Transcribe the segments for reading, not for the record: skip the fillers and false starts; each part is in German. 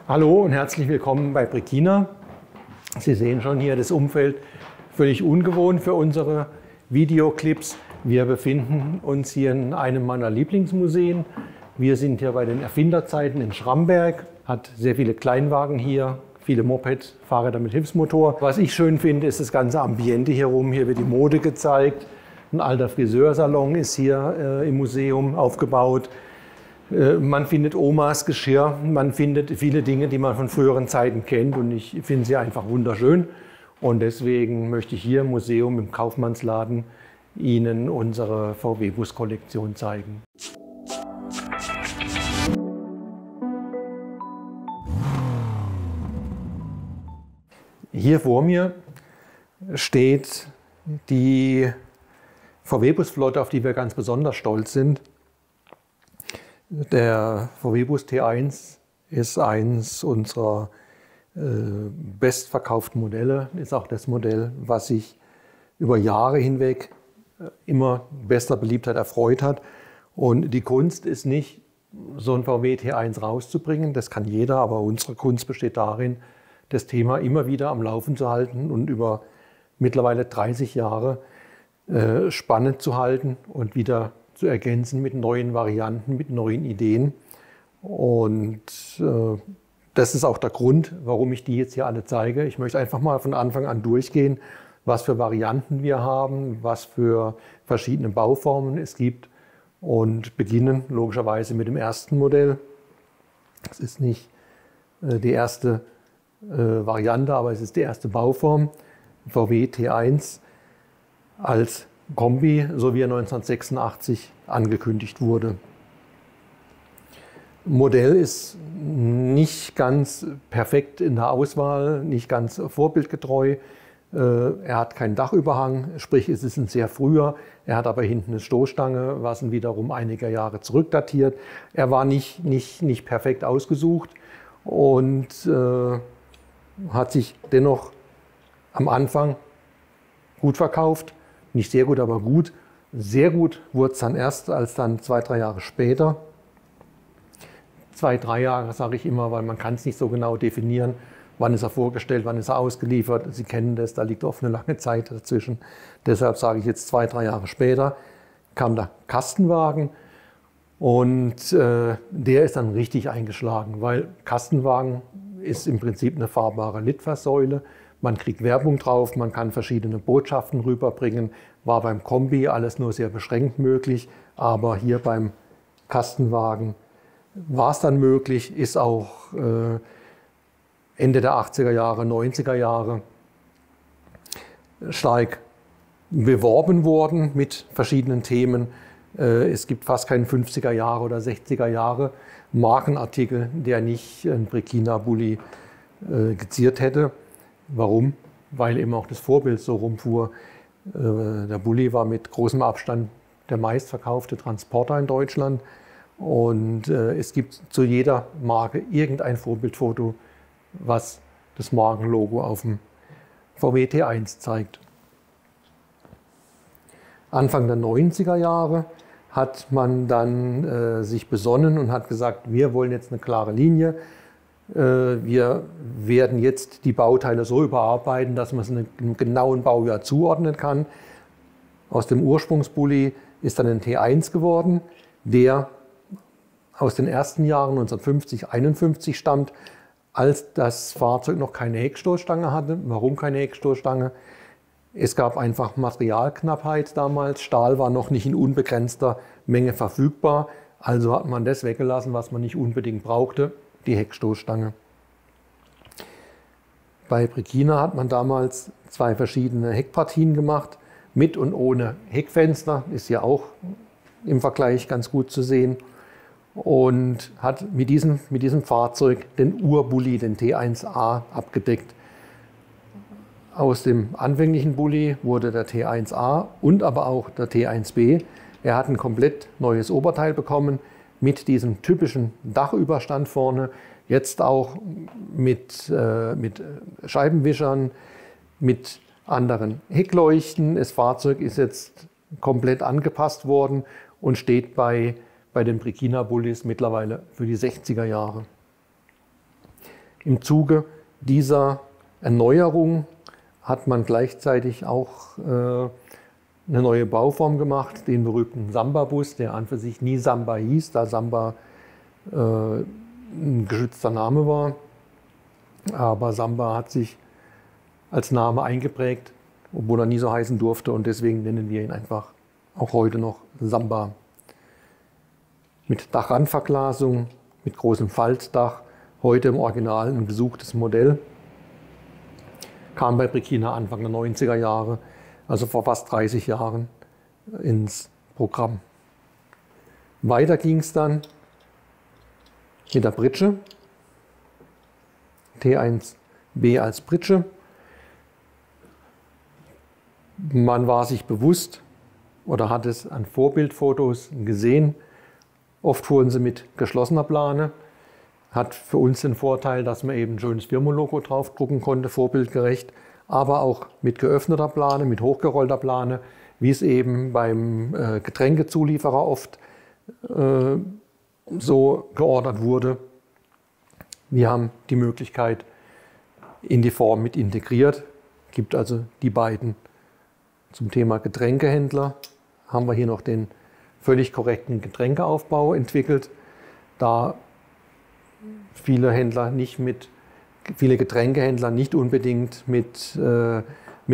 Hallo und herzlich willkommen bei Brekina. Sie sehen schon hier das Umfeld völlig ungewohnt für unsere Videoclips. Wir befinden uns hier in einem meiner Lieblingsmuseen. Wir sind hier bei den Erfinderzeiten in Schramberg, hat sehr viele Kleinwagen hier, viele Moped, Fahrräder mit Hilfsmotor. Was ich schön finde, ist das ganze Ambiente hier rum. Hier wird die Mode gezeigt. Ein alter Friseursalon ist hier im Museum aufgebaut. Man findet Omas Geschirr, man findet viele Dinge, die man von früheren Zeiten kennt, und ich finde sie einfach wunderschön. Und deswegen möchte ich hier im Museum, im Kaufmannsladen, Ihnen unsere VW-Bus-Kollektion zeigen. Hier vor mir steht die VW-Bus-Flotte, auf die wir ganz besonders stolz sind. Der VW-Bus T1 ist eines unserer bestverkauften Modelle, ist auch das Modell, was sich über Jahre hinweg immer bester Beliebtheit erfreut hat. Und die Kunst ist nicht, so ein VW T1 rauszubringen, das kann jeder, aber unsere Kunst besteht darin, das Thema immer wieder am Laufen zu halten und über mittlerweile 30 Jahre spannend zu halten und wieder zu ergänzen mit neuen Varianten, mit neuen Ideen. Und das ist auch der Grund, warum ich die jetzt hier alle zeige. Ich möchte einfach mal von Anfang an durchgehen, was für Varianten wir haben, was für verschiedene Bauformen es gibt, und beginnen logischerweise mit dem ersten Modell. Es ist nicht die erste Variante, aber es ist die erste Bauform, VW T1 als Kombi, so wie er 1986 angekündigt wurde. Modell ist nicht ganz perfekt in der Auswahl, nicht ganz vorbildgetreu. Er hat keinen Dachüberhang, sprich es ist ein sehr früher. Er hat aber hinten eine Stoßstange, was ihn wiederum einige Jahre zurückdatiert. Er war nicht perfekt ausgesucht und hat sich dennoch am Anfang gut verkauft. Nicht sehr gut, aber gut. Sehr gut wurde es dann erst, als dann 2-3 Jahre später. 2-3 Jahre sage ich immer, weil man kann es nicht so genau definieren. Wann ist er vorgestellt, wann ist er ausgeliefert? Sie kennen das, da liegt oft eine lange Zeit dazwischen. Deshalb sage ich jetzt 2-3 Jahre später kam der Kastenwagen, und der ist dann richtig eingeschlagen, weil Kastenwagen ist im Prinzip eine fahrbare Litfaßsäule. Man kriegt Werbung drauf, man kann verschiedene Botschaften rüberbringen. War beim Kombi alles nur sehr beschränkt möglich, aber hier beim Kastenwagen war es dann möglich, ist auch Ende der 80er Jahre, 90er Jahre stark beworben worden mit verschiedenen Themen. Es gibt fast keinen 50er Jahre oder 60er Jahre Markenartikel, der nicht ein Brekina-Bulli geziert hätte. Warum? Weil eben auch das Vorbild so rumfuhr. Der Bulli war mit großem Abstand der meistverkaufte Transporter in Deutschland, und es gibt zu jeder Marke irgendein Vorbildfoto, was das Markenlogo auf dem VW T1 zeigt. Anfang der 90er Jahre hat man dann sich besonnen und hat gesagt, wir wollen jetzt eine klare Linie. Wir werden jetzt die Bauteile so überarbeiten, dass man es einem genauen Baujahr zuordnen kann. Aus dem Ursprungsbully ist dann ein T1 geworden, der aus den ersten Jahren 1950, 51 stammt, als das Fahrzeug noch keine Heckstoßstange hatte. Warum keine Heckstoßstange? Es gab einfach Materialknappheit damals. Stahl war noch nicht in unbegrenzter Menge verfügbar. Also hat man das weggelassen, was man nicht unbedingt brauchte, die Heckstoßstange. Bei Brekina hat man damals 2 verschiedene Heckpartien gemacht, mit und ohne Heckfenster, ist ja auch im Vergleich ganz gut zu sehen. Und hat mit diesem Fahrzeug den Urbully, den T1A, abgedeckt. Aus dem anfänglichen Bulli wurde der T1A und aber auch der T1B. Er hat ein komplett neues Oberteil bekommen mit diesem typischen Dachüberstand vorne. Jetzt auch mit Scheibenwischern, mit anderen Heckleuchten. Das Fahrzeug ist jetzt komplett angepasst worden und steht bei den Brekina Bullis mittlerweile für die 60er Jahre. Im Zuge dieser Erneuerung hat man gleichzeitig auch eine neue Bauform gemacht, den berühmten Samba-Bus, der an für sich nie Samba hieß, da Samba ein geschützter Name war. Aber Samba hat sich als Name eingeprägt, obwohl er nie so heißen durfte, und deswegen nennen wir ihn einfach auch heute noch Samba. Mit Dachrandverglasung, mit großem Faltdach, heute im Original ein gesuchtes Modell. Kam bei Brekina Anfang der 90er Jahre, also vor fast 30 Jahren, ins Programm. Weiter ging es dann mit der Pritsche, T1B als Pritsche. Man war sich bewusst oder hat es an Vorbildfotos gesehen. Oft fuhren sie mit geschlossener Plane. Hat für uns den Vorteil, dass man eben ein schönes Firmenlogo draufdrucken konnte, vorbildgerecht, aber auch mit geöffneter Plane, mit hochgerollter Plane, wie es eben beim Getränkezulieferer oft so geordert wurde. Wir haben die Möglichkeit in die Form mit integriert. Gibt also die beiden. Zum Thema Getränkehändler haben wir hier noch den völlig korrekten Getränkeaufbau entwickelt, da viele Getränkehändler nicht unbedingt mit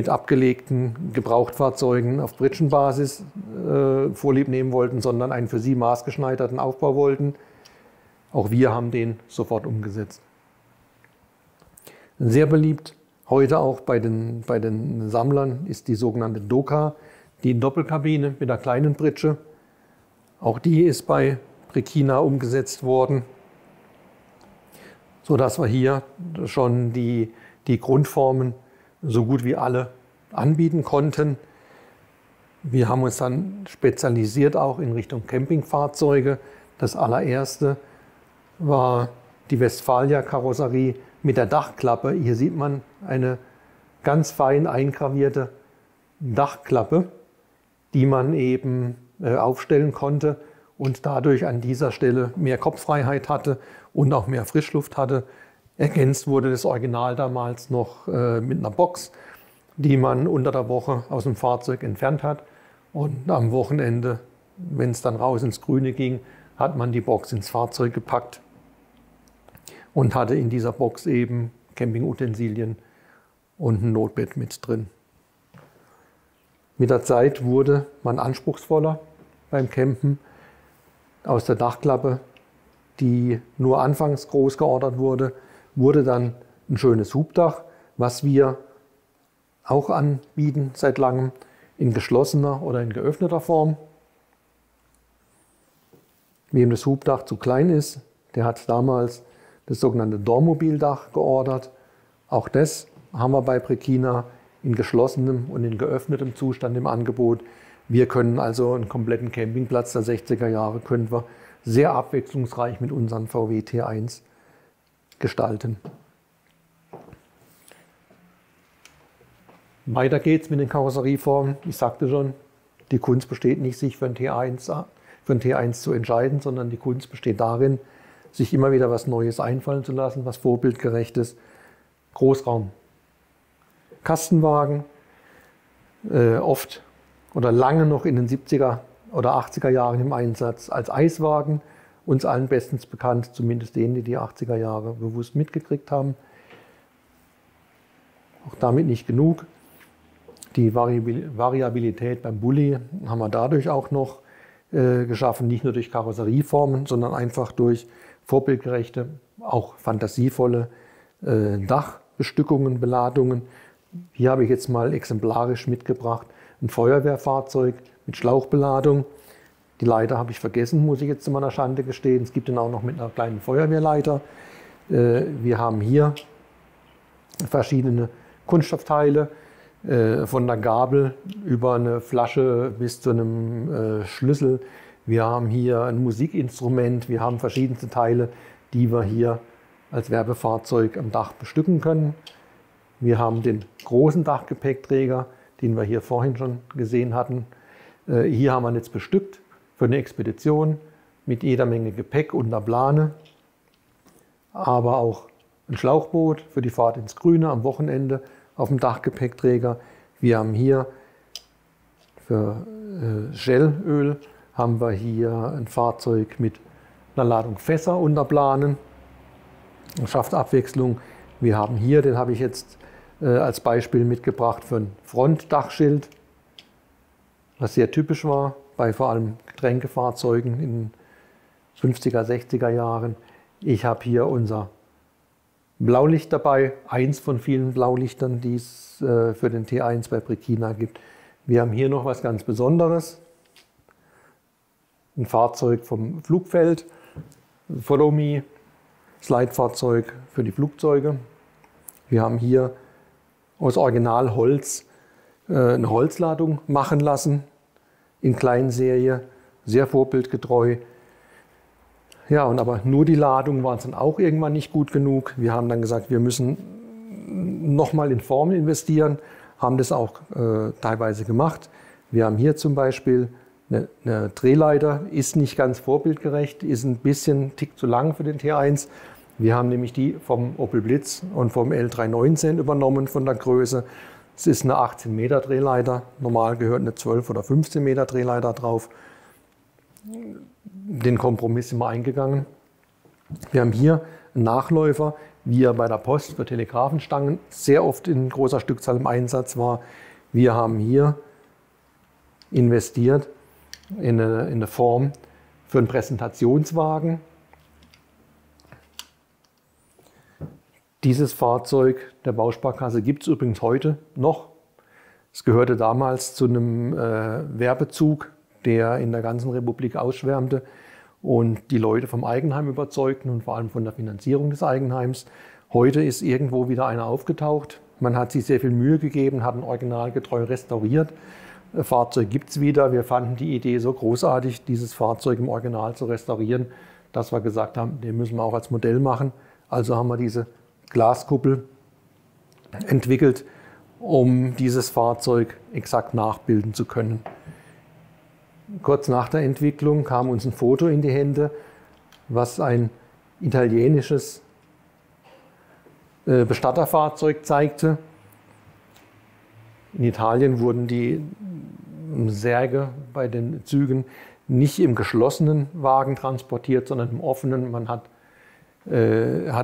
abgelegten Gebrauchtfahrzeugen auf Pritschenbasis Vorlieb nehmen wollten, sondern einen für sie maßgeschneiderten Aufbau wollten. Auch wir haben den sofort umgesetzt. Sehr beliebt heute auch bei den Sammlern ist die sogenannte Doka, die Doppelkabine mit einer kleinen Pritsche. Auch die ist bei Brekina umgesetzt worden, sodass wir hier schon die Grundformen so gut wie alle anbieten konnten. Wir haben uns dann spezialisiert auch in Richtung Campingfahrzeuge. Das allererste war die Westfalia-Karosserie mit der Dachklappe. Hier sieht man eine ganz fein eingravierte Dachklappe, die man eben aufstellen konnte und dadurch an dieser Stelle mehr Kopffreiheit hatte und auch mehr Frischluft hatte. Ergänzt wurde das Original damals noch mit einer Box, die man unter der Woche aus dem Fahrzeug entfernt hat. Und am Wochenende, wenn es dann raus ins Grüne ging, hat man die Box ins Fahrzeug gepackt und hatte in dieser Box eben Campingutensilien und ein Notbett mit drin. Mit der Zeit wurde man anspruchsvoller beim Campen. Aus der Dachklappe, die nur anfangs groß geordert wurde, wurde dann ein schönes Hubdach, was wir auch anbieten seit langem in geschlossener oder in geöffneter Form. Wem das Hubdach zu klein ist, der hat damals das sogenannte Dormobildach geordert. Auch das haben wir bei Brekina in geschlossenem und in geöffnetem Zustand im Angebot. Wir können also einen kompletten Campingplatz der 60er Jahre können wir sehr abwechslungsreich mit unseren VW T1 gestalten. Weiter geht's mit den Karosserieformen. Ich sagte schon, die Kunst besteht nicht, sich für ein T1 zu entscheiden, sondern die Kunst besteht darin, sich immer wieder was Neues einfallen zu lassen, was vorbildgerechtes. Großraum. Kastenwagen, oft oder lange noch in den 70er oder 80er Jahren im Einsatz als Eiswagen. Uns allen bestens bekannt, zumindest denen, die die 80er Jahre bewusst mitgekriegt haben. Auch damit nicht genug. Die Variabilität beim Bulli haben wir dadurch auch noch geschaffen, nicht nur durch Karosserieformen, sondern einfach durch vorbildgerechte, auch fantasievolle Dachbestückungen, Beladungen. Hier habe ich jetzt mal exemplarisch mitgebracht ein Feuerwehrfahrzeug mit Schlauchbeladung. Die Leiter habe ich vergessen, muss ich jetzt zu meiner Schande gestehen. Es gibt den auch noch mit einer kleinen Feuerwehrleiter. Wir haben hier verschiedene Kunststoffteile, von der Gabel über eine Flasche bis zu einem Schlüssel. Wir haben hier ein Musikinstrument, wir haben verschiedenste Teile, die wir hier als Werbefahrzeug am Dach bestücken können. Wir haben den großen Dachgepäckträger, den wir hier vorhin schon gesehen hatten. Hier haben wir ihn jetzt bestückt für eine Expedition mit jeder Menge Gepäck und einer Plane, aber auch ein Schlauchboot für die Fahrt ins Grüne am Wochenende auf dem Dachgepäckträger. Wir haben hier für Shellöl haben wir hier ein Fahrzeug mit einer Ladung Fässer unter Planen. Das schafft Abwechslung. Wir haben hier, den habe ich jetzt als Beispiel mitgebracht für ein Frontdachschild, was sehr typisch war bei vor allem Getränkefahrzeugen in 50er, 60er Jahren. Ich habe hier unser Blaulicht dabei, eins von vielen Blaulichtern, die es für den T1 bei Brekina gibt. Wir haben hier noch was ganz Besonderes, ein Fahrzeug vom Flugfeld, Follow Me, das Leitfahrzeug für die Flugzeuge. Wir haben hier aus Originalholz eine Holzladung machen lassen in Kleinserie, sehr vorbildgetreu. Ja, und aber nur die Ladung war uns dann auch irgendwann nicht gut genug. Wir haben dann gesagt, wir müssen nochmal in Formen investieren, haben das auch teilweise gemacht. Wir haben hier zum Beispiel eine Drehleiter, ist nicht ganz vorbildgerecht, ist ein bisschen Tick zu lang für den T1. Wir haben nämlich die vom Opel Blitz und vom L319 übernommen von der Größe. Es ist eine 18 Meter Drehleiter, normal gehört eine 12 oder 15 Meter Drehleiter drauf. Den Kompromiss sind wir eingegangen. Wir haben hier einen Nachläufer, wie er bei der Post für Telegrafenstangen sehr oft in großer Stückzahl im Einsatz war. Wir haben hier investiert in eine Form für einen Präsentationswagen. Dieses Fahrzeug der Bausparkasse gibt es übrigens heute noch. Es gehörte damals zu einem Werbezug, der in der ganzen Republik ausschwärmte und die Leute vom Eigenheim überzeugten und vor allem von der Finanzierung des Eigenheims. Heute ist irgendwo wieder einer aufgetaucht. Man hat sich sehr viel Mühe gegeben, hat ihn originalgetreu restauriert. Das Fahrzeug gibt es wieder. Wir fanden die Idee so großartig, dieses Fahrzeug im Original zu restaurieren, dass wir gesagt haben, den müssen wir auch als Modell machen. Also haben wir diese Glaskuppel entwickelt, um dieses Fahrzeug exakt nachbilden zu können. Kurz nach der Entwicklung kam uns ein Foto in die Hände, was ein italienisches Bestatterfahrzeug zeigte. In Italien wurden die Särge bei den Zügen nicht im geschlossenen Wagen transportiert, sondern im offenen. Man hat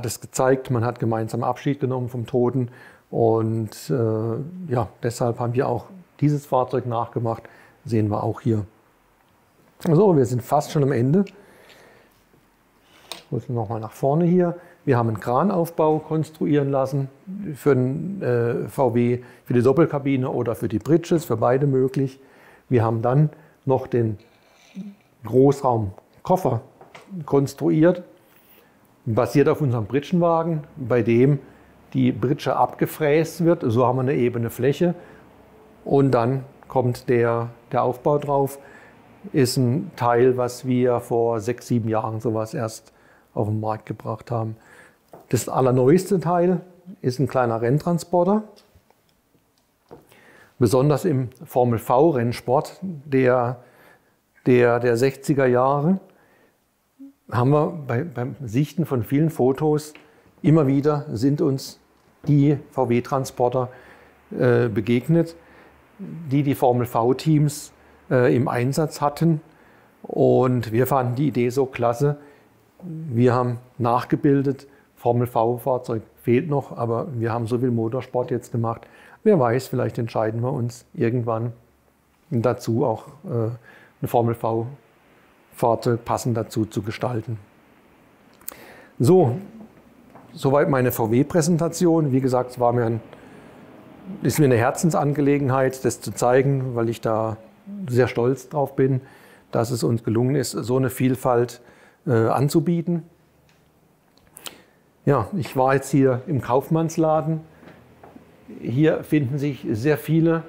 es gezeigt, man hat gemeinsam Abschied genommen vom Toten und ja, deshalb haben wir auch dieses Fahrzeug nachgemacht, sehen wir auch hier. So, wir sind fast schon am Ende. Ich muss nochmal nach vorne hier. Wir haben einen Kranaufbau konstruieren lassen für den VW, für die Doppelkabine oder für die Bridges, für beide möglich. Wir haben dann noch den Großraumkoffer konstruiert, basiert auf unserem Britschenwagen, bei dem die Britsche abgefräst wird. So haben wir eine ebene Fläche und dann kommt der Aufbau drauf. Ist ein Teil, was wir vor 6, 7 Jahren sowas erst auf den Markt gebracht haben. Das allerneueste Teil ist ein kleiner Renntransporter. Besonders im Formel-V-Rennsport der 60er Jahre haben wir beim Sichten von vielen Fotos immer wieder sind uns die VW-Transporter begegnet, die Formel-V-Teams im Einsatz hatten. Und wir fanden die Idee so klasse. Wir haben nachgebildet, Formel-V-Fahrzeug fehlt noch, aber wir haben so viel Motorsport jetzt gemacht. Wer weiß, vielleicht entscheiden wir uns irgendwann dazu, auch ein Formel-V-Fahrzeug passend dazu zu gestalten. So, soweit meine VW-Präsentation. Wie gesagt, ist mir eine Herzensangelegenheit, das zu zeigen, weil ich da sehr stolz drauf bin, dass es uns gelungen ist, so eine Vielfalt anzubieten. Ja, ich war jetzt hier im Kaufmannsladen. Hier finden sich sehr viele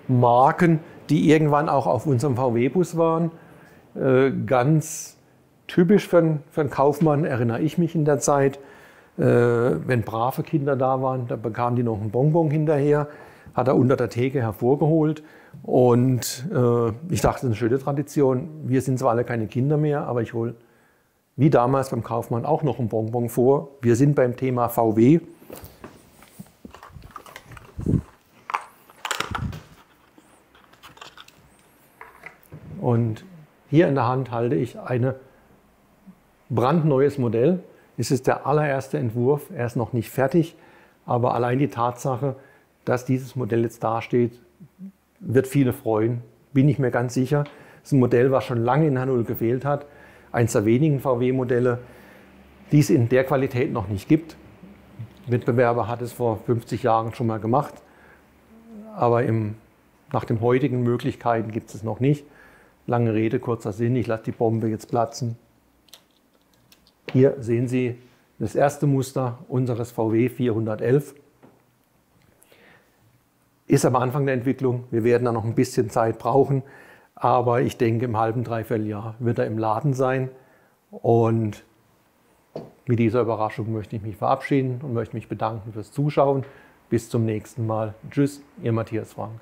Marken, die irgendwann auch auf unserem VW-Bus waren. Ganz typisch für einen Kaufmann erinnere ich mich in der Zeit, wenn brave Kinder da waren, da bekamen die noch einen Bonbon hinterher, hat er unter der Theke hervorgeholt. Und ich dachte, das ist eine schöne Tradition. Wir sind zwar alle keine Kinder mehr, aber ich hole wie damals beim Kaufmann auch noch ein Bonbon vor. Wir sind beim Thema VW. Und hier in der Hand halte ich ein brandneues Modell. Es ist der allererste Entwurf, er ist noch nicht fertig, aber allein die Tatsache, dass dieses Modell jetzt dasteht, wird viele freuen, bin ich mir ganz sicher. Es ist ein Modell, was schon lange in H0 gefehlt hat. Eines der wenigen VW-Modelle, die es in der Qualität noch nicht gibt. Ein Wettbewerber hat es vor 50 Jahren schon mal gemacht, aber nach den heutigen Möglichkeiten gibt es es noch nicht. Lange Rede, kurzer Sinn, ich lasse die Bombe jetzt platzen. Hier sehen Sie das erste Muster unseres VW 411. Ist am Anfang der Entwicklung, wir werden da noch ein bisschen Zeit brauchen, aber ich denke, im halben, dreiviertel Jahr wird er im Laden sein. Und mit dieser Überraschung möchte ich mich verabschieden und möchte mich bedanken fürs Zuschauen. Bis zum nächsten Mal. Tschüss, Ihr Matthias Frank.